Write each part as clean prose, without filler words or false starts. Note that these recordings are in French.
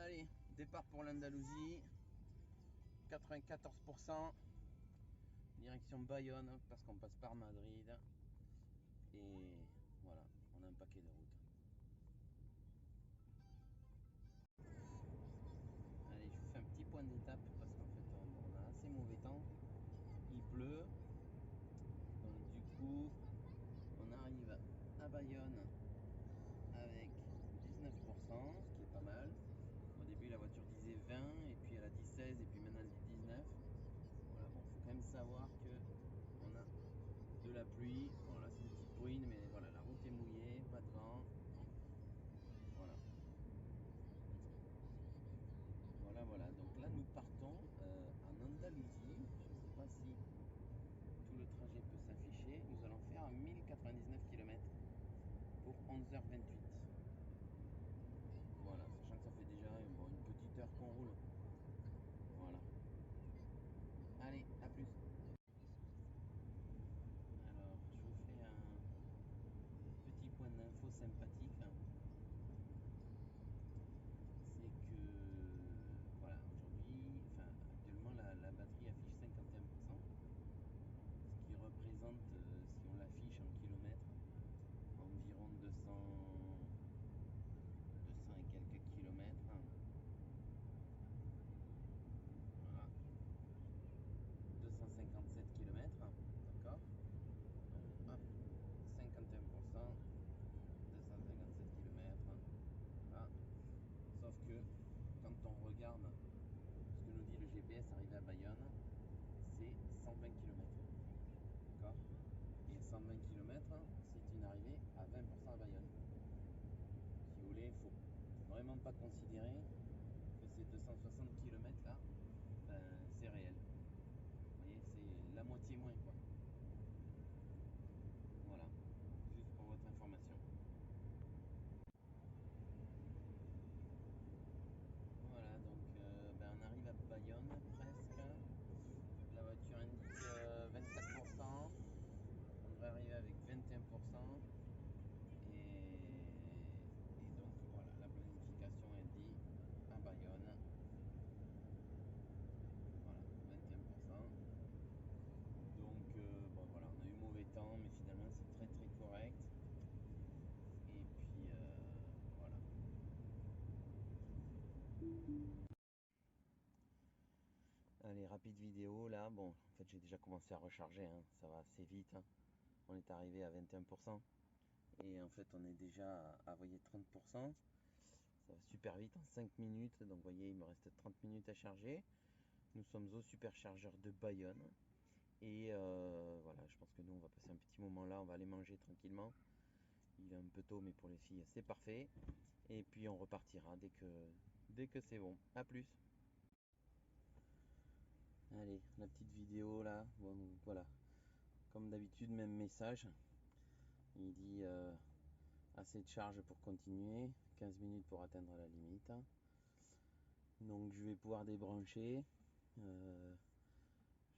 Allez, départ pour l'Andalousie, 94%, direction Bayonne, parce qu'on passe par Madrid. Et voilà, on a un paquet de routes. Allez, je vous fais un petit point d'étape, parce qu'en fait, on a assez mauvais temps. Il pleut. Donc du coup, on arrive à Bayonne avec 19%, ce qui est pas mal. Au début, la voiture disait 20, et puis elle a dit 16, et puis maintenant elle dit 19. Voilà, bon, faut quand même savoir que on a de la pluie. Bon, là, c'est une petite bruine, mais voilà, la route est mouillée, pas de vent. Voilà. Voilà. Donc là, nous partons en Andalousie. Je ne sais pas si tout le trajet peut s'afficher. Nous allons faire 1099 km pour 11h28. Voilà, sachant que ça fait déjà une petite heure qu'on roule. Voilà. Allez, à plus. Alors, je vous fais un petit point d'info sympathique. C'est que, voilà, aujourd'hui, actuellement, la batterie affiche 51%, ce qui représente, si on l'affiche en kilomètres, environ 200 et quelques kilomètres. Voilà. 257 km, d'accord. Hop, 51%, 257 km. Voilà. Sauf que quand on regarde ce que nous dit le GPS arrivé à Bayonne, c'est 120 km. D'accord. Et 120 km, c'est une arrivée à 20% à Bayonne. Si vous voulez, il ne faut vraiment pas considérer que ces 260 km là, c'est réel. Vous voyez, c'est la moitié moins, quoi. Voilà, juste pour votre information. Voilà, donc on arrive à Bayonne presque. La voiture indique 24%. On devrait arriver avec 21%. Et donc voilà, la planification est dit à Bayonne. Voilà, 21%. Donc bon voilà, on a eu mauvais temps, mais finalement c'est très très correct. Et puis voilà. Allez, rapide vidéo là. Bon, en fait j'ai déjà commencé à recharger, hein. Ça va assez vite, hein. On est arrivé à 21%. Et en fait on est déjà à voyez, 30%. Ça va super vite, en 5 minutes. Donc vous voyez, il me reste 30 minutes à charger. Nous sommes au superchargeur de Bayonne. Et voilà, je pense que nous on va passer un petit moment là. On va aller manger tranquillement. Il est un peu tôt, mais pour les filles c'est parfait. Et puis on repartira dès que c'est bon. A plus. Allez, la petite vidéo là. Bon, voilà. Comme d'habitude, même message. Il dit assez de charge pour continuer. 15 minutes pour atteindre la limite. Donc je vais pouvoir débrancher.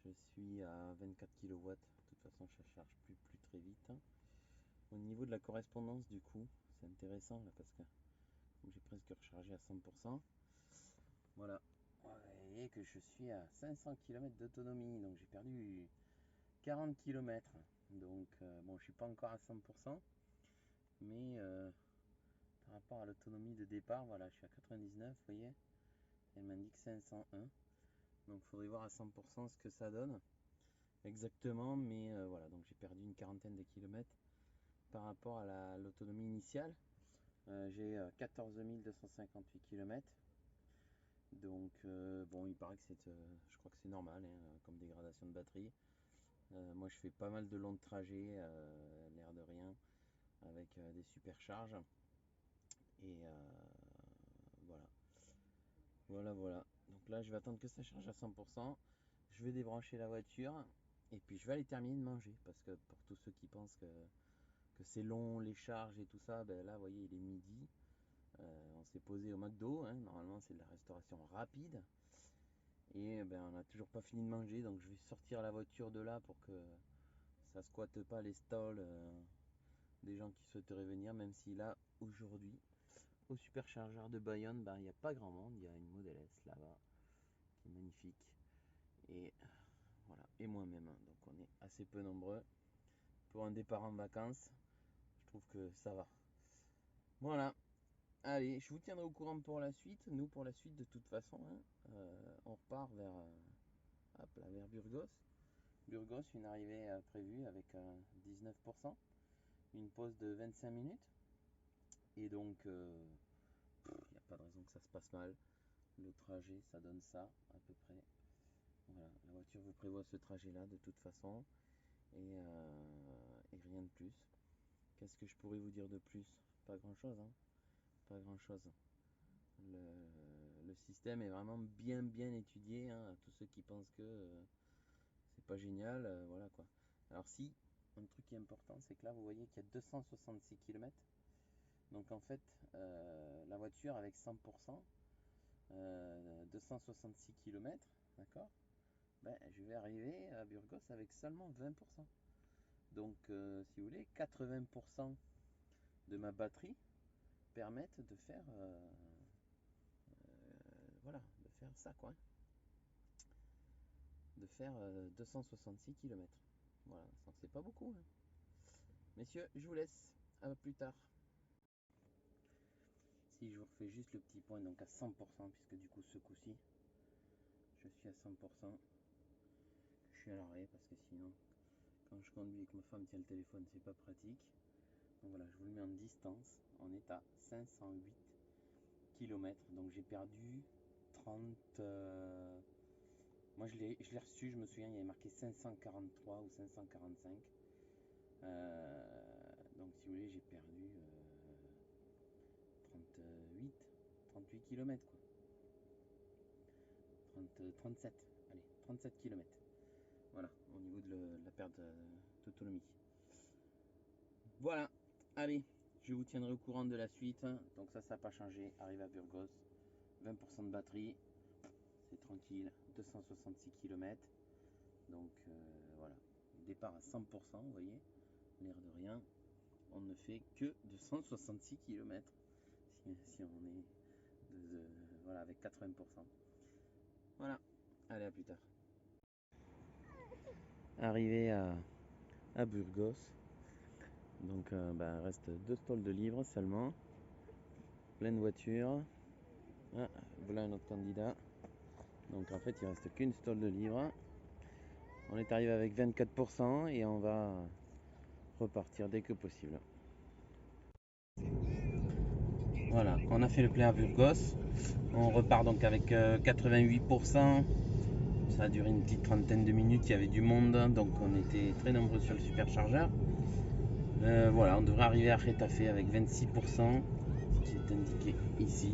Je suis à 24 kW. De toute façon, ça charge plus très vite. Au niveau de la correspondance, du coup, c'est intéressant là parce que j'ai presque rechargé à 100%. Voilà. Vous voyez que je suis à 500 km d'autonomie. Donc j'ai perdu 40 km. Donc bon, je suis pas encore à 100%. Mais par rapport à l'autonomie de départ, voilà, je suis à 99, vous voyez. Elle m'indique 501. Donc il faudrait voir à 100% ce que ça donne exactement. Mais voilà, donc j'ai perdu une quarantaine de kilomètres par rapport à l'autonomie initiale. J'ai 14 258 km. Donc bon, il paraît que je crois que c'est normal, hein, comme dégradation de batterie. Moi je fais pas mal de longs trajets, l'air de rien, avec des supercharges. Et voilà. Voilà. Donc là je vais attendre que ça charge à 100%. Je vais débrancher la voiture. Et puis je vais aller terminer de manger. Parce que pour tous ceux qui pensent que c'est long, les charges et tout ça, ben là vous voyez il est midi. On s'est posé au McDo, hein. Normalement c'est de la restauration rapide. Et ben on n'a toujours pas fini de manger. Donc je vais sortir la voiture de là pour que ça squatte pas les stalls des gens qui souhaiteraient venir. Même si là aujourd'hui au superchargeur de Bayonne, il n'y a pas grand monde. Il y a une Model S là-bas qui est magnifique. Et voilà, et moi-même. Donc on est assez peu nombreux. Pour un départ en vacances, je trouve que ça va. Voilà. Allez, je vous tiendrai au courant pour la suite. Nous, pour la suite, de toute façon, on repart vers, vers Burgos. Burgos, une arrivée prévue avec 19%, une pause de 25 minutes. Et donc, il n'y a pas de raison que ça se passe mal. Le trajet, ça donne ça, à peu près. Voilà, la voiture vous prévoit ce trajet-là, de toute façon. Et rien de plus. Qu'est-ce que je pourrais vous dire de plus? Pas grand-chose, hein. Pas grand-chose. Le système est vraiment bien étudié, hein, à tous ceux qui pensent que c'est pas génial, voilà quoi. Alors si, un truc qui est important, c'est que là vous voyez qu'il y a 266 km. Donc en fait, la voiture avec 100%, 266 km, d'accord, je vais arriver à Burgos avec seulement 20%. Donc si vous voulez, 80% de ma batterie permettent de faire voilà, de faire ça quoi, de faire 266 km. Voilà, c'est pas beaucoup, hein. Messieurs, je vous laisse, à plus tard. Si je vous refais juste le petit point, donc à 100%, puisque du coup ce coup-ci je suis à 100%, je suis à l'arrêt parce que sinon quand je conduis et que ma femme tient le téléphone c'est pas pratique. Donc voilà, je vous le mets en distance, on est à 508 km, donc j'ai perdu 30 moi je l'ai reçu, je me souviens, il y avait marqué 543 ou 545, donc si vous voulez j'ai perdu 38 km quoi. 37, allez, 37 km. Voilà, au niveau de la perte d'autonomie. Voilà, allez, je vous tiendrai au courant de la suite. Donc ça n'a pas changé, arrive à Burgos, 20% de batterie, c'est tranquille, 266 km. Donc voilà, départ à 100%, vous voyez, l'air de rien, on ne fait que 266 km si on est voilà, avec 80%. Voilà, allez, à plus tard. Arrivé à Burgos, donc reste 2 stalls de livres seulement, pleine voiture. Ah, voilà un autre candidat. Donc en fait il reste qu'une stall de livres. On est arrivé avec 24% et on va repartir dès que possible. Voilà, on a fait le plein à Burgos. On repart donc avec 88%. Ça a duré une petite trentaine de minutes, il y avait du monde, donc on était très nombreux sur le superchargeur. Voilà, on devrait arriver à Getafe avec 26%, ce qui est indiqué ici.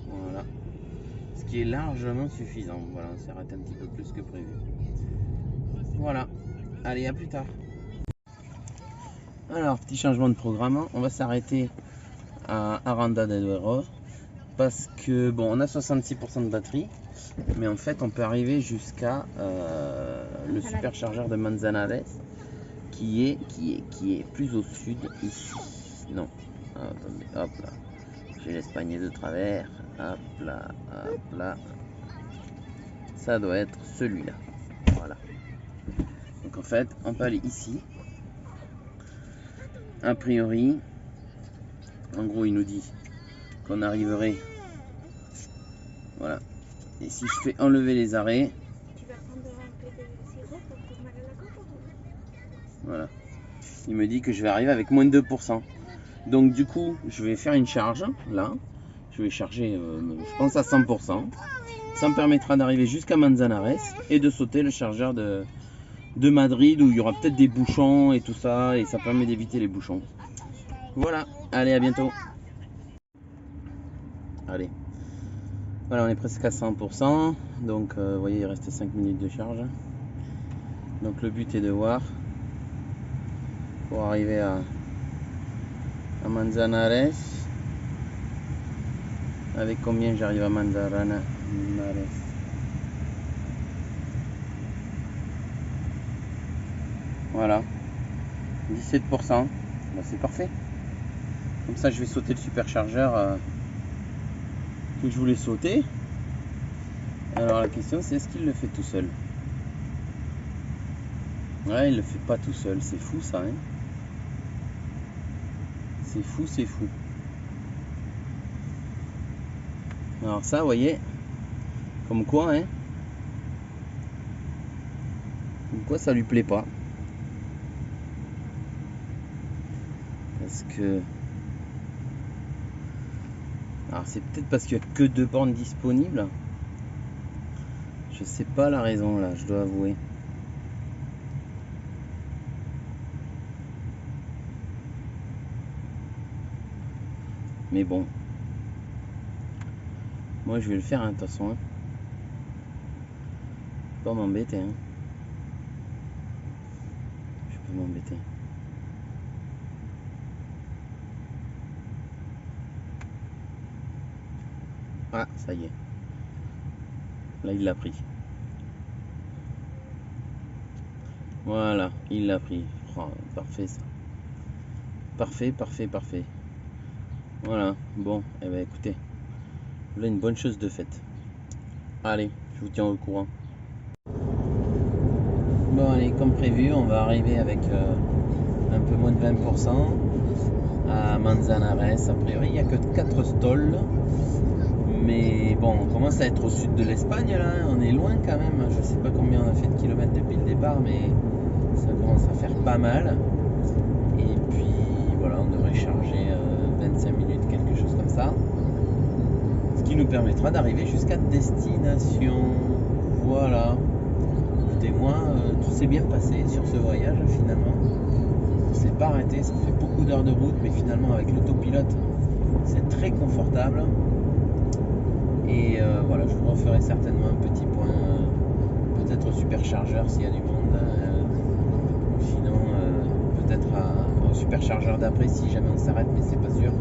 Voilà, ce qui est largement suffisant. Voilà, on s'arrête un petit peu plus que prévu. Voilà, allez, à plus tard. Alors, petit changement de programme, on va s'arrêter à Aranda de Duero parce que bon, on a 66% de batterie, mais en fait on peut arriver jusqu'à le superchargeur de Manzanares qui est plus au sud ici. Non, attendez, hop là, j'ai l'Espagne de travers, hop là, ça doit être celui-là. Voilà, donc en fait on peut aller ici. A priori, en gros il nous dit qu'on arriverait, voilà, et si je fais enlever les arrêts, voilà, il me dit que je vais arriver avec moins de 2%. Donc du coup je vais faire une charge là, je vais charger je pense à 100%. Ça me permettra d'arriver jusqu'à Manzanares et de sauter le chargeur de Madrid où il y aura peut-être des bouchons et tout ça, et ça permet d'éviter les bouchons. Voilà, allez, à bientôt. Allez, voilà, on est presque à 100%, donc vous voyez il reste 5 minutes de charge. Donc le but est de voir pour arriver à Manzanares avec combien j'arrive à Manzanares. Voilà, 17%, c'est parfait. Comme ça je vais sauter le superchargeur que je voulais sauter. Alors la question c'est, est-ce qu'il le fait tout seul? Ouais, il le fait pas tout seul, c'est fou ça, hein. C'est fou, c'est fou. Alors ça, vous voyez, comme quoi, hein, comme quoi ça lui plaît pas. Parce que... Alors c'est peut-être parce qu'il n'y a que 2 bornes disponibles. Je sais pas la raison là, je dois avouer. Mais bon. Moi je vais le faire, hein, de toute façon. Hein. Pas m'embêter. Hein. Je peux m'embêter. Ah, ça y est. Là, il l'a pris. Voilà, il l'a pris. Oh, parfait ça. Parfait, parfait, parfait. Voilà, bon, eh ben écoutez. Là, une bonne chose de faite. Allez, je vous tiens au courant. Bon, allez, comme prévu, on va arriver avec un peu moins de 20% à Manzanares. A priori, il n'y a que 4 stalls. Mais bon, on commence à être au sud de l'Espagne là, on est loin quand même. Je sais pas combien on a fait de kilomètres depuis le départ, mais ça commence à faire pas mal. Et puis voilà, on devrait charger 25 minutes, quelque chose comme ça. Ce qui nous permettra d'arriver jusqu'à destination. Voilà. Écoutez, moi, tout s'est bien passé sur ce voyage finalement. On s'est pas arrêté, ça fait beaucoup d'heures de route, mais finalement avec l'autopilote, c'est très confortable. Et voilà, je vous referai certainement un petit point, peut-être au superchargeur s'il y a du monde, ou sinon peut-être au superchargeur d'après si jamais on s'arrête, mais c'est pas sûr,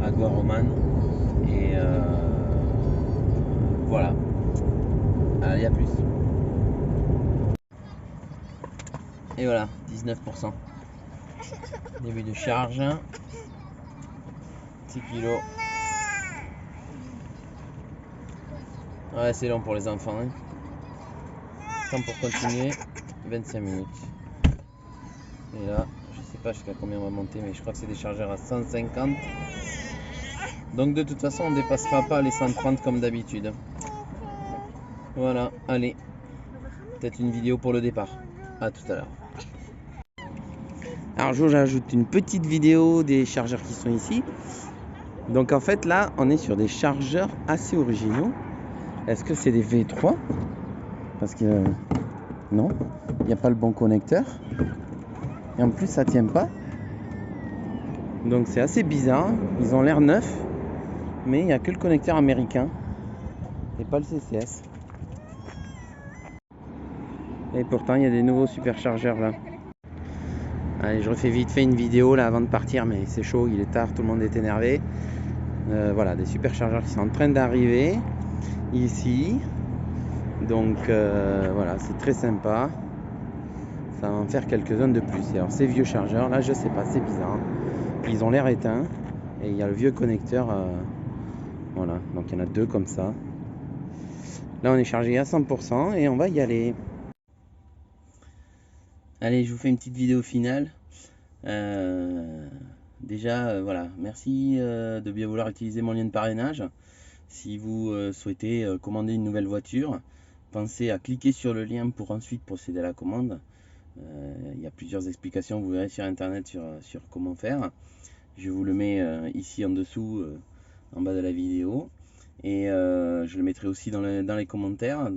à Guaroman. Et voilà, allez, à plus. Et voilà, 19%. Début de charge, 6 kilos. Ouais, c'est long pour les enfants. Hein. Temps pour continuer, 25 minutes. Et là, je sais pas jusqu'à combien on va monter, mais je crois que c'est des chargeurs à 150. Donc de toute façon, on ne dépassera pas les 130 comme d'habitude. Voilà, allez. Peut-être une vidéo pour le départ. À tout à l'heure. Alors j'ajoute une petite vidéo des chargeurs qui sont ici. Donc en fait là, on est sur des chargeurs assez originaux. Est-ce que c'est des V3? Parce que non, il n'y a pas le bon connecteur. Et en plus ça tient pas. Donc c'est assez bizarre. Ils ont l'air neufs, mais il n'y a que le connecteur américain et pas le CCS. Et pourtant il y a des nouveaux superchargeurs là. Allez, je refais vite fait une vidéo là avant de partir, mais c'est chaud, il est tard, tout le monde est énervé. Voilà, des superchargeurs qui sont en train d'arriver ici. Donc voilà, c'est très sympa. Ça va en faire quelques-uns de plus. Et alors ces vieux chargeurs là, je sais pas, c'est bizarre. Ils ont l'air éteints et il y a le vieux connecteur. Voilà, donc il y en a 2 comme ça. Là on est chargé à 100% et on va y aller. Allez, je vous fais une petite vidéo finale. Déjà, voilà, merci de bien vouloir utiliser mon lien de parrainage. Si vous souhaitez commander une nouvelle voiture, pensez à cliquer sur le lien pour ensuite procéder à la commande. Il y a plusieurs explications, vous verrez sur internet sur comment faire. Je vous le mets ici en dessous, en bas de la vidéo. Et je le mettrai aussi dans les commentaires.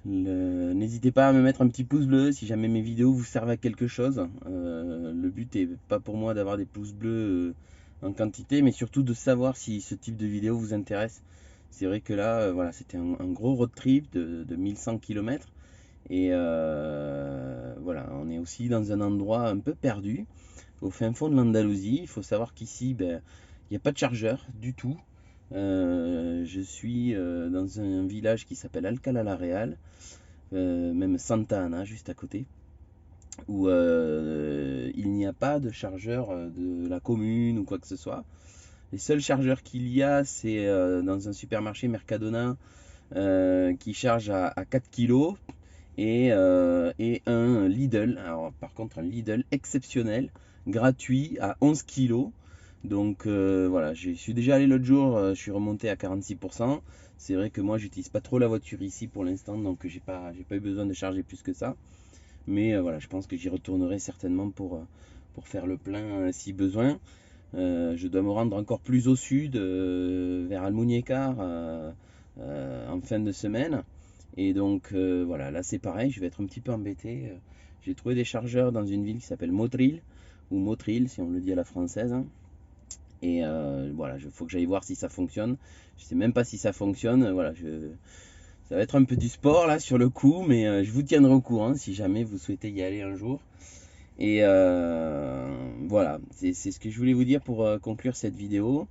N'hésitez pas à me mettre un petit pouce bleu si jamais mes vidéos vous servent à quelque chose. Le but est pas pour moi d'avoir des pouces bleus en quantité, mais surtout de savoir si ce type de vidéo vous intéresse. C'est vrai que là, voilà, c'était un gros road trip de 1100 km. Et voilà, on est aussi dans un endroit un peu perdu, au fin fond de l'Andalousie. Il faut savoir qu'ici, ben, il n'y a pas de chargeur du tout. Je suis dans un village qui s'appelle Alcalá la Real, même Santa Ana juste à côté. où il n'y a pas de chargeur de la commune ou quoi que ce soit. Les seuls chargeurs qu'il y a, c'est dans un supermarché Mercadona qui charge à 4 kg et un Lidl. Alors, par contre, un Lidl exceptionnel, gratuit à 11 kg. Donc voilà, je suis déjà allé l'autre jour, je suis remonté à 46%. C'est vrai que moi, j'utilise pas trop la voiture ici pour l'instant, donc j'ai pas eu besoin de charger plus que ça. Mais voilà, je pense que j'y retournerai certainement pour faire le plein si besoin. Je dois me rendre encore plus au sud, vers Almuñécar, en fin de semaine. Et donc voilà, là c'est pareil, je vais être un petit peu embêté. J'ai trouvé des chargeurs dans une ville qui s'appelle Motril, ou Motril si on le dit à la française. Et voilà, il faut que j'aille voir si ça fonctionne. Je sais même pas si ça fonctionne. Voilà, ça va être un peu du sport là sur le coup, mais je vous tiendrai au courant si jamais vous souhaitez y aller un jour. Et voilà, c'est ce que je voulais vous dire pour conclure cette vidéo.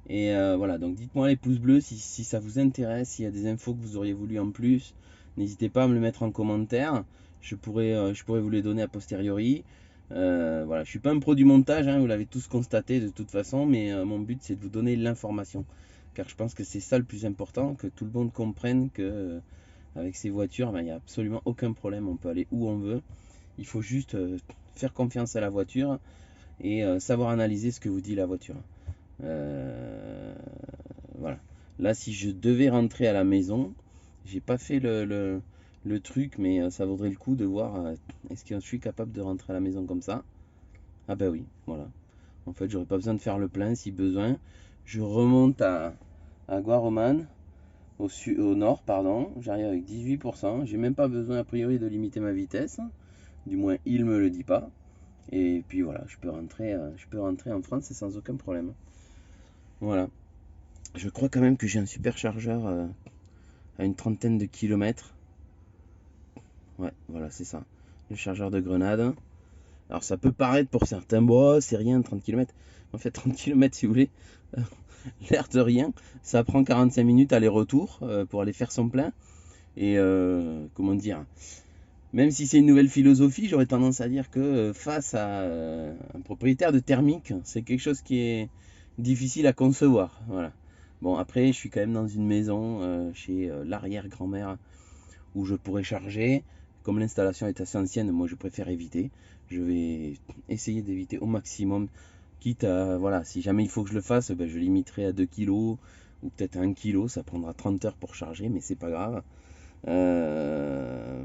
Et voilà, donc dites-moi les pouces bleus si ça vous intéresse, s'il y a des infos que vous auriez voulu en plus. N'hésitez pas à me le mettre en commentaire. Je pourrais vous les donner a posteriori. Voilà, je suis pas un pro du montage, hein, vous l'avez tous constaté de toute façon, mais mon but c'est de vous donner l'information. Car je pense que c'est ça le plus important, que tout le monde comprenne que avec ces voitures, ben, il n'y a absolument aucun problème, on peut aller où on veut. Il faut juste faire confiance à la voiture et savoir analyser ce que vous dit la voiture. Voilà. Là, si je devais rentrer à la maison, j'ai pas fait le truc, mais ça vaudrait le coup de voir est-ce que je suis capable de rentrer à la maison comme ça. Ah ben oui, voilà. En fait, j'aurais pas besoin de faire le plein si besoin. Je remonte à Guaroman, au nord, pardon. J'arrive avec 18%. J'ai même pas besoin a priori de limiter ma vitesse. Du moins, il me le dit pas. Et puis voilà, je peux rentrer en France sans aucun problème. Voilà. Je crois quand même que j'ai un superchargeur à une trentaine de kilomètres. Ouais, voilà, c'est ça. Le chargeur de Grenade. Alors ça peut paraître pour certains, bon, c'est rien, 30 km. En fait, 30 km, si vous voulez, l'air de rien, ça prend 45 minutes aller-retour pour aller faire son plein. Et comment dire, même si c'est une nouvelle philosophie, j'aurais tendance à dire que face à un propriétaire de thermique, c'est quelque chose qui est difficile à concevoir. Voilà. Bon, après, je suis quand même dans une maison chez l'arrière-grand-mère où je pourrais charger. Comme l'installation est assez ancienne, moi je préfère éviter. Je vais essayer d'éviter au maximum. Quitte à, voilà, si jamais il faut que je le fasse, ben, je limiterai à 2 kg ou peut-être à 1 kg. Ça prendra 30 heures pour charger, mais c'est pas grave.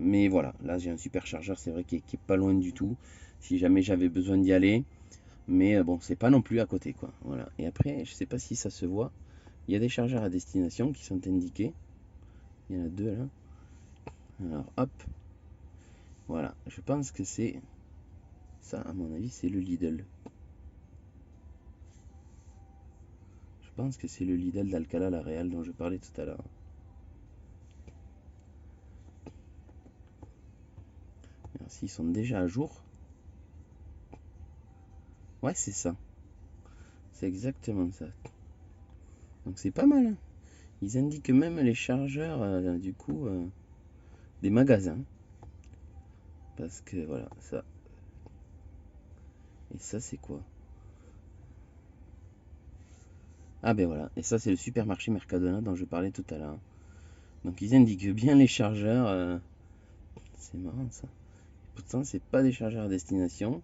Mais voilà, là j'ai un superchargeur, c'est vrai, qui est pas loin du tout. Si jamais j'avais besoin d'y aller. Mais bon, c'est pas non plus à côté, quoi. Voilà. Et après, je sais pas si ça se voit. Il y a des chargeurs à destination qui sont indiqués. Il y en a deux là. Alors hop. Voilà. Je pense que c'est ça, à mon avis, c'est le Lidl. Je pense que c'est le Lidl d'Alcalá la Real dont je parlais tout à l'heure. Alors s'ils sont déjà à jour. Ouais, c'est ça. C'est exactement ça. Donc c'est pas mal, hein. Ils indiquent même les chargeurs du coup des magasins. Parce que voilà, ça. Et ça c'est quoi? Ah ben voilà, et ça c'est le supermarché Mercadona dont je parlais tout à l'heure. Donc ils indiquent bien les chargeurs. C'est marrant ça. Pourtant c'est pas des chargeurs à destination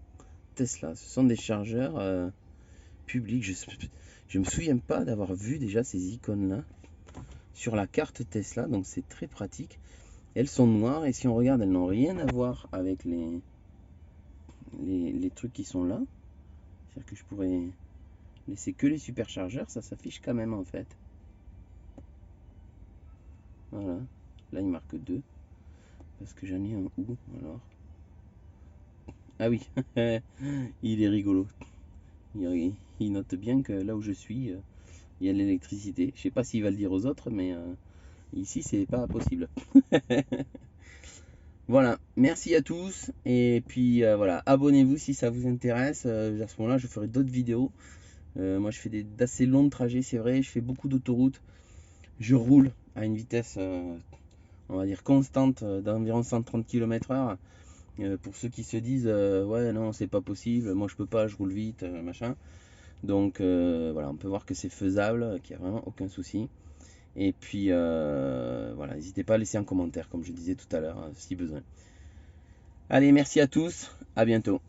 Tesla, ce sont des chargeurs publics. Je me souviens pas d'avoir vu déjà ces icônes là sur la carte Tesla, donc c'est très pratique. Elles sont noires et si on regarde, elles n'ont rien à voir avec les trucs qui sont là. C'est-à-dire que je pourrais laisser que les superchargeurs, ça s'affiche quand même en fait. Voilà, là il marque 2 parce que j'en ai un où alors? Ah oui, il est rigolo. Il note bien que là où je suis, il y a de l'électricité. Je sais pas s'il va le dire aux autres, mais ici c'est pas possible. Voilà, merci à tous. Et puis voilà, abonnez-vous si ça vous intéresse. À ce moment-là, je ferai d'autres vidéos. Moi, je fais d'assez longs trajets, c'est vrai. Je fais beaucoup d'autoroutes. Je roule à une vitesse, on va dire, constante d'environ 130 km/h. Pour ceux qui se disent ouais non c'est pas possible, moi je peux pas, je roule vite, machin. Donc voilà, on peut voir que c'est faisable, qu'il n'y a vraiment aucun souci. Et puis voilà, n'hésitez pas à laisser un commentaire comme je disais tout à l'heure si besoin. Allez, merci à tous, à bientôt.